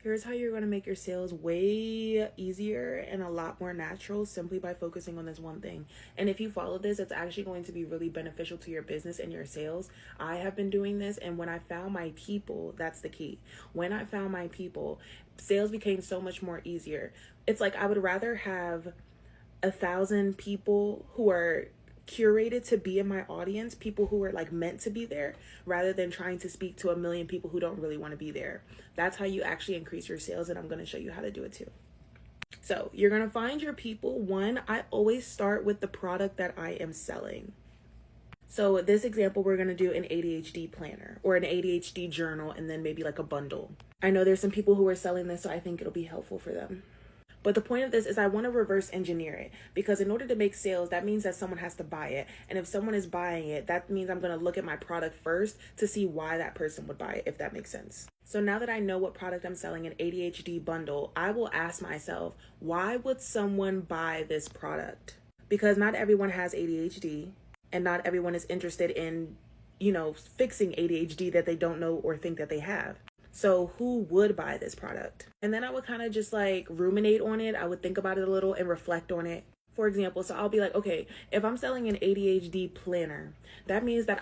Here's how you're going to make your sales way easier and a lot more natural simply by focusing on this one thing. And if you follow this, it's actually going to be really beneficial to your business and your sales. I have been doing this, and when I found my people, that's the key. When I found my people, sales became so much more easier. It's like I would rather have 1,000 people who are curated to be in my audience, people who are like meant to be there, rather than trying to speak to 1,000,000 people who don't really want to be there. That's how you actually increase your sales, and I'm going to show you how to do it too. So you're going to find your people. One, I always start with the product that I am selling. So this example, we're going to do an ADHD planner or an ADHD journal, and then maybe like a bundle. I know there's some people who are selling this, so I think it'll be helpful for them. But the point of this is I want to reverse engineer it, because in order to make sales, that means that someone has to buy it. And if someone is buying it, that means I'm going to look at my product first to see why that person would buy it, if that makes sense. So now that I know what product I'm selling, an ADHD bundle, I will ask myself, why would someone buy this product? Because not everyone has ADHD, and not everyone is interested in, fixing ADHD that they don't know or think that they have. So who would buy this product? And then I would kind of just like ruminate on it. I would think about it a little and reflect on it. For example, so I'll be like, okay, if I'm selling an ADHD planner, that means that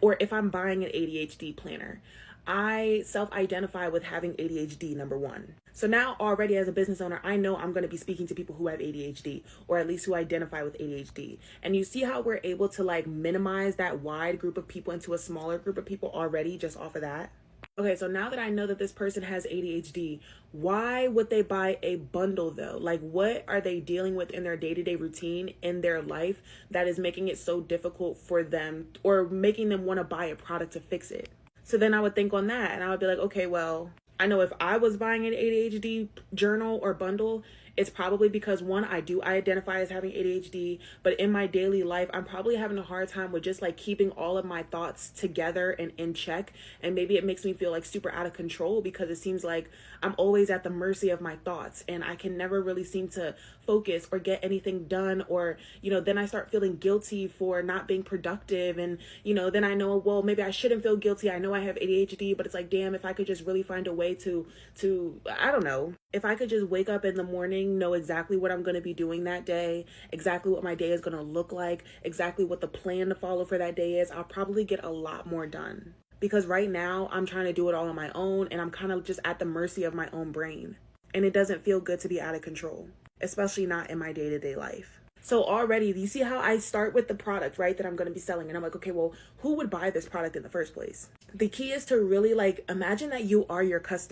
or if I'm buying an ADHD planner, I self-identify with having ADHD, number one. So now already as a business owner, I know I'm going to be speaking to people who have ADHD, or at least who identify with ADHD. And you see how we're able to like minimize that wide group of people into a smaller group of people already just off of that? Okay, so now that I know that this person has ADHD, why would they buy a bundle though? Like, what are they dealing with in their day-to-day routine in their life that is making it so difficult for them, or making them want to buy a product to fix it? So then I would think on that, and I would be like, okay, well, I know if I was buying an ADHD journal or bundle, it's probably because, one, I identify as having ADHD, but in my daily life, I'm probably having a hard time with just like keeping all of my thoughts together and in check. And maybe it makes me feel like super out of control, because it seems like I'm always at the mercy of my thoughts, and I can never really seem to focus or get anything done. Or, then I start feeling guilty for not being productive. And, then I know, well, maybe I shouldn't feel guilty. I know I have ADHD, but it's like, damn, if I could just really find a way to, I don't know, if I could just wake up in the morning, know exactly what I'm going to be doing that day, exactly what my day is going to look like, exactly what the plan to follow for that day is, I'll probably get a lot more done. Because right now I'm trying to do it all on my own, and I'm kind of just at the mercy of my own brain. And it doesn't feel good to be out of control, especially not in my day-to-day life. So already, you see how I start with the product, right, that I'm going to be selling. And I'm like, okay, well, who would buy this product in the first place? The key is to really like imagine that you are your customer.